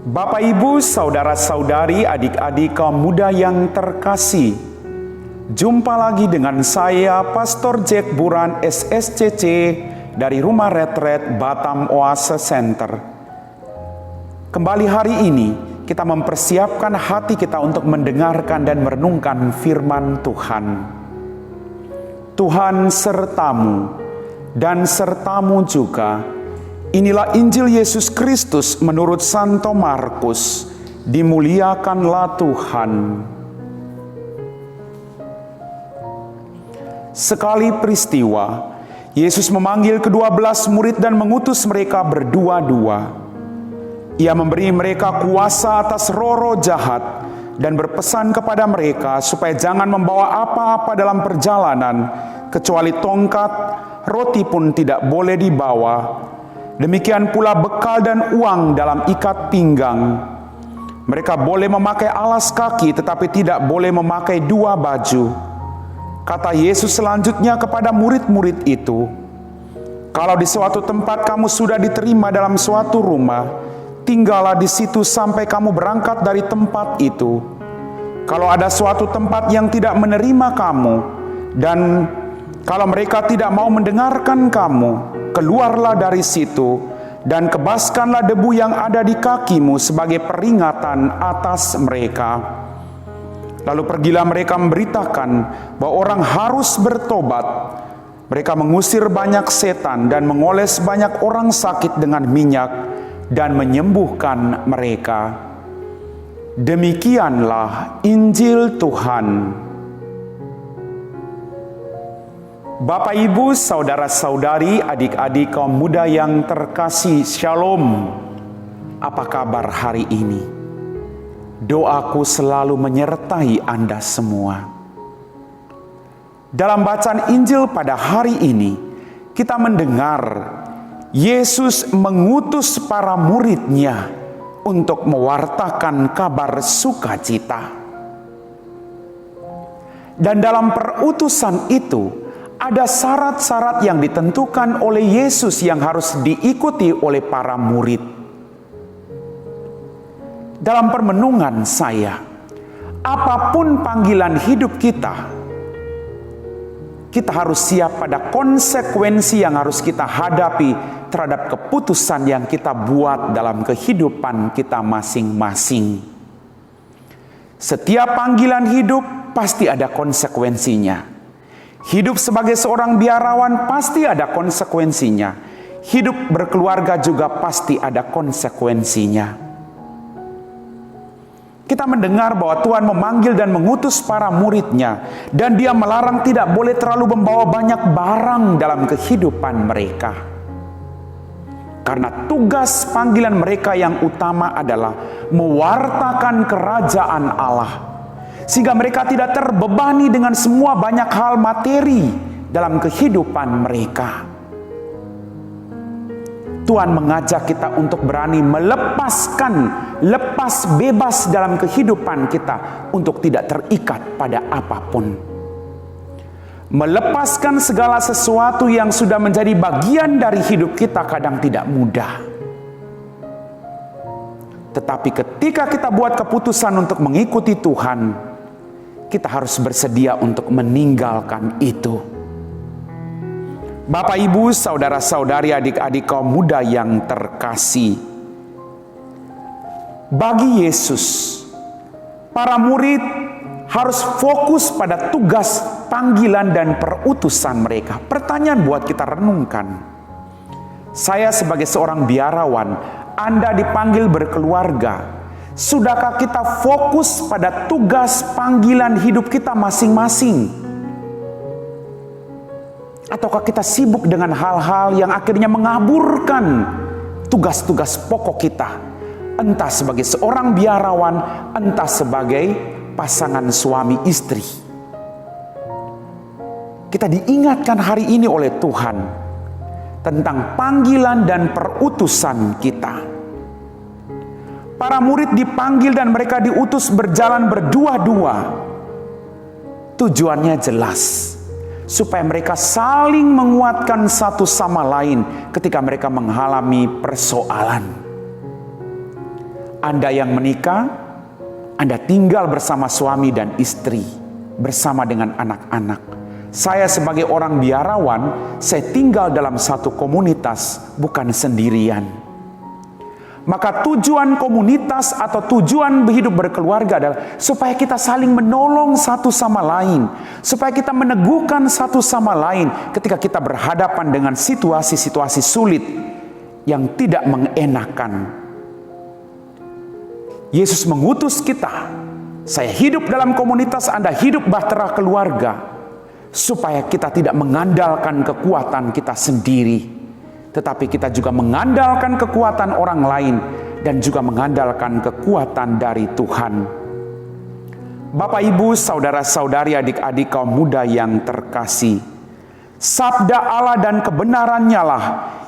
Bapak, Ibu, saudara-saudari, adik-adik kaum muda yang terkasih, jumpa lagi dengan saya, Pastor Jack Buran, SSCC, dari Rumah Retret Batam Oase Center. Kembali hari ini, kita mempersiapkan hati kita untuk mendengarkan dan merenungkan firman Tuhan. Tuhan sertamu, dan sertamu juga. Inilah Injil Yesus Kristus menurut Santo Markus. Dimuliakanlah Tuhan. Sekali peristiwa, Yesus memanggil ke-12 murid dan mengutus mereka berdua-dua. Ia memberi mereka kuasa atas roh-roh jahat dan berpesan kepada mereka supaya jangan membawa apa-apa dalam perjalanan, kecuali tongkat, roti pun tidak boleh dibawa. Demikian pula bekal dan uang dalam ikat pinggang. Mereka boleh memakai alas kaki, tetapi tidak boleh memakai dua baju. Kata Yesus selanjutnya kepada murid-murid itu, "Kalau di suatu tempat kamu sudah diterima dalam suatu rumah, tinggallah di situ sampai kamu berangkat dari tempat itu. Kalau ada suatu tempat yang tidak menerima kamu, dan kalau mereka tidak mau mendengarkan kamu, keluarlah dari situ dan kebaskanlah debu yang ada di kakimu sebagai peringatan atas mereka." Lalu pergilah mereka memberitakan bahwa orang harus bertobat. Mereka mengusir banyak setan dan mengoles banyak orang sakit dengan minyak dan menyembuhkan mereka. Demikianlah Injil Tuhan. Bapak, Ibu, saudara-saudari, adik-adik kaum muda yang terkasih, Shalom. Apa kabar hari ini? Doaku selalu menyertai Anda semua. Dalam bacaan Injil pada hari ini, kita mendengar Yesus mengutus para murid-Nya untuk mewartakan kabar sukacita. Dan dalam perutusan itu, ada syarat-syarat yang ditentukan oleh Yesus yang harus diikuti oleh para murid. Dalam permenungan saya, apapun panggilan hidup kita harus siap pada konsekuensi yang harus kita hadapi terhadap keputusan yang kita buat dalam kehidupan kita masing-masing. Setiap panggilan hidup pasti ada konsekuensinya. Hidup sebagai seorang biarawan pasti ada konsekuensinya. Hidup berkeluarga juga pasti ada konsekuensinya. Kita mendengar bahwa Tuhan memanggil dan mengutus para murid-Nya, dan Dia melarang tidak boleh terlalu membawa banyak barang dalam kehidupan mereka. Karena tugas panggilan mereka yang utama adalah mewartakan kerajaan Allah, sehingga mereka tidak terbebani dengan semua banyak hal materi dalam kehidupan mereka. Tuhan mengajak kita untuk berani lepas bebas dalam kehidupan kita untuk tidak terikat pada apapun. Melepaskan segala sesuatu yang sudah menjadi bagian dari hidup kita kadang tidak mudah. Tetapi ketika kita buat keputusan untuk mengikuti Tuhan, kita harus bersedia untuk meninggalkan itu. Bapak, Ibu, saudara-saudari, adik-adik kaum muda yang terkasih, bagi Yesus, para murid harus fokus pada tugas panggilan dan perutusan mereka. Pertanyaan buat kita renungkan. Saya sebagai seorang biarawan, Anda dipanggil berkeluarga. Sudahkah kita fokus pada tugas panggilan hidup kita masing-masing? Ataukah kita sibuk dengan hal-hal yang akhirnya mengaburkan tugas-tugas pokok kita? Entah sebagai seorang biarawan, entah sebagai pasangan suami istri. Kita diingatkan hari ini oleh Tuhan tentang panggilan dan perutusan kita. Para murid dipanggil dan mereka diutus berjalan berdua-dua. Tujuannya jelas, supaya mereka saling menguatkan satu sama lain ketika mereka mengalami persoalan. Anda yang menikah, Anda tinggal bersama suami dan istri, bersama dengan anak-anak. Saya sebagai orang biarawan, saya tinggal dalam satu komunitas, bukan sendirian. Maka tujuan komunitas atau tujuan hidup berkeluarga adalah supaya kita saling menolong satu sama lain, supaya kita meneguhkan satu sama lain ketika kita berhadapan dengan situasi-situasi sulit yang tidak mengenakan. Yesus mengutus kita, saya hidup dalam komunitas, Anda hidup bahtera keluarga, supaya kita tidak mengandalkan kekuatan kita sendiri, tetapi kita juga mengandalkan kekuatan orang lain dan juga mengandalkan kekuatan dari Tuhan. Bapak, Ibu, saudara-saudari, adik-adik kaum muda yang terkasih, sabda Allah dan kebenarannya lah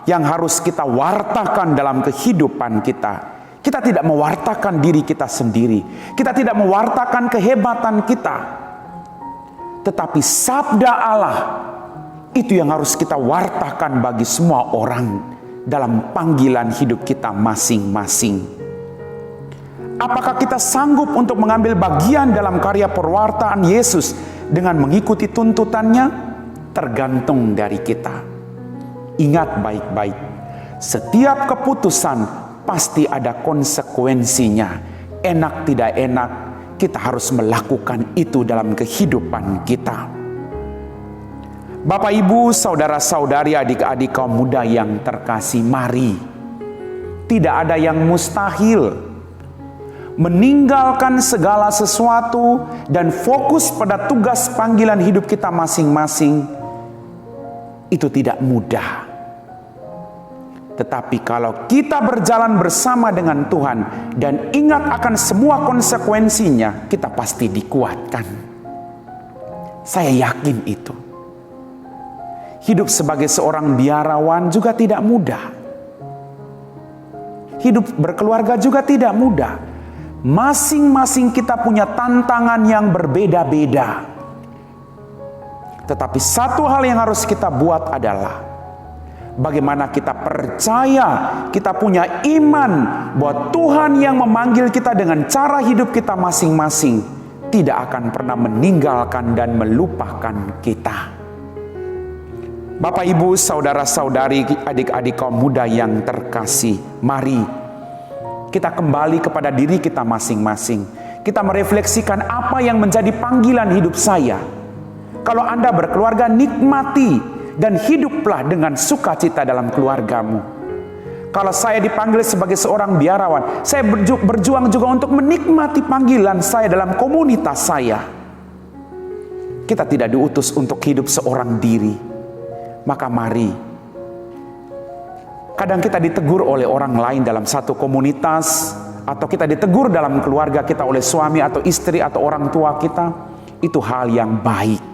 yang harus kita wartakan dalam kehidupan kita. Kita tidak mewartakan diri kita sendiri. Kita tidak mewartakan kehebatan kita. Tetapi sabda Allah itu yang harus kita wartakan bagi semua orang dalam panggilan hidup kita masing-masing. Apakah kita sanggup untuk mengambil bagian dalam karya perwartaan Yesus dengan mengikuti tuntutannya? Tergantung dari kita. Ingat baik-baik, setiap keputusan pasti ada konsekuensinya. Enak tidak enak, kita harus melakukan itu dalam kehidupan kita. Bapak, Ibu, saudara-saudari, adik-adik kaum muda yang terkasih, mari. Tidak ada yang mustahil. Meninggalkan segala sesuatu dan fokus pada tugas panggilan hidup kita masing-masing, itu tidak mudah. Tetapi kalau kita berjalan bersama dengan Tuhan dan ingat akan semua konsekuensinya, kita pasti dikuatkan. Saya yakin itu. Hidup sebagai seorang biarawan juga tidak mudah. Hidup berkeluarga juga tidak mudah. Masing-masing kita punya tantangan yang berbeda-beda. Tetapi satu hal yang harus kita buat adalah bagaimana kita percaya, kita punya iman bahwa Tuhan yang memanggil kita dengan cara hidup kita masing-masing tidak akan pernah meninggalkan dan melupakan kita. Bapak, Ibu, saudara-saudari, adik-adik kaum muda yang terkasih, mari kita kembali kepada diri kita masing-masing. Kita merefleksikan apa yang menjadi panggilan hidup saya. Kalau Anda berkeluarga, nikmati dan hiduplah dengan sukacita dalam keluargamu. Kalau saya dipanggil sebagai seorang biarawan, saya berjuang juga untuk menikmati panggilan saya dalam komunitas saya. Kita tidak diutus untuk hidup seorang diri. Maka mari, kadang kita ditegur oleh orang lain dalam satu komunitas, atau kita ditegur dalam keluarga kita oleh suami atau istri atau orang tua kita, itu hal yang baik.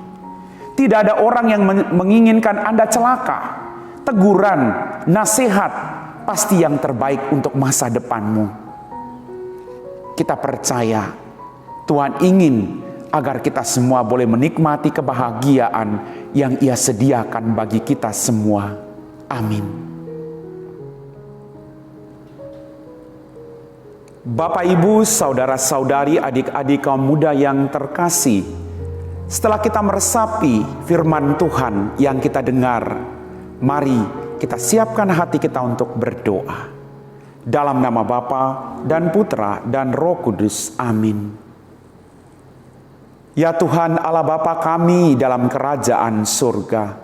Tidak ada orang yang menginginkan Anda celaka. Teguran, nasihat, pasti yang terbaik untuk masa depanmu. Kita percaya Tuhan ingin agar kita semua boleh menikmati kebahagiaan yang Ia sediakan bagi kita semua. Amin. Bapak, Ibu, saudara-saudari, adik-adik kaum muda yang terkasih, setelah kita meresapi firman Tuhan yang kita dengar, mari kita siapkan hati kita untuk berdoa. Dalam nama Bapa dan Putra dan Roh Kudus. Amin. Ya Tuhan Allah Bapa kami dalam kerajaan surga,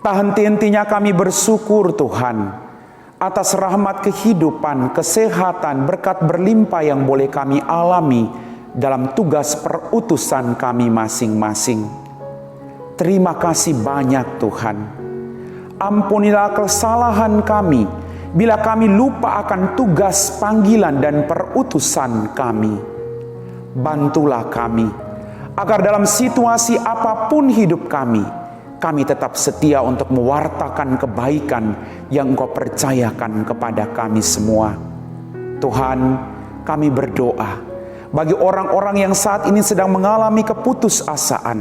tak henti-hentinya kami bersyukur Tuhan atas rahmat kehidupan, kesehatan, berkat berlimpah yang boleh kami alami dalam tugas perutusan kami masing-masing. Terima kasih banyak Tuhan. Ampunilah kesalahan kami bila kami lupa akan tugas panggilan dan perutusan kami. Bantulah kami agar dalam situasi apapun hidup kami tetap setia untuk mewartakan kebaikan yang Engkau percayakan kepada kami semua. Tuhan, kami berdoa bagi orang-orang yang saat ini sedang mengalami keputusasaan.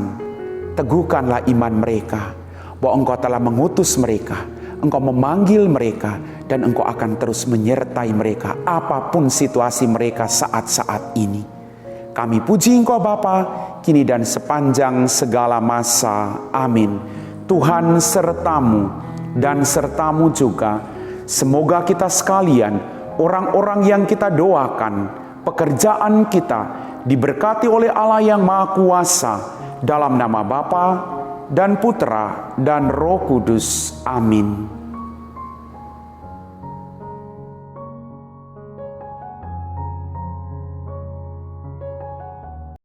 Teguhkanlah iman mereka bahwa Engkau telah mengutus mereka, Engkau memanggil mereka dan Engkau akan terus menyertai mereka apapun situasi mereka saat-saat ini. Kami puji Engkau Bapa, kini dan sepanjang segala masa. Amin. Tuhan sertamu dan sertamu juga. Semoga kita sekalian, orang-orang yang kita doakan, pekerjaan kita diberkati oleh Allah yang Maha Kuasa, dalam nama Bapa dan Putra dan Roh Kudus. Amin.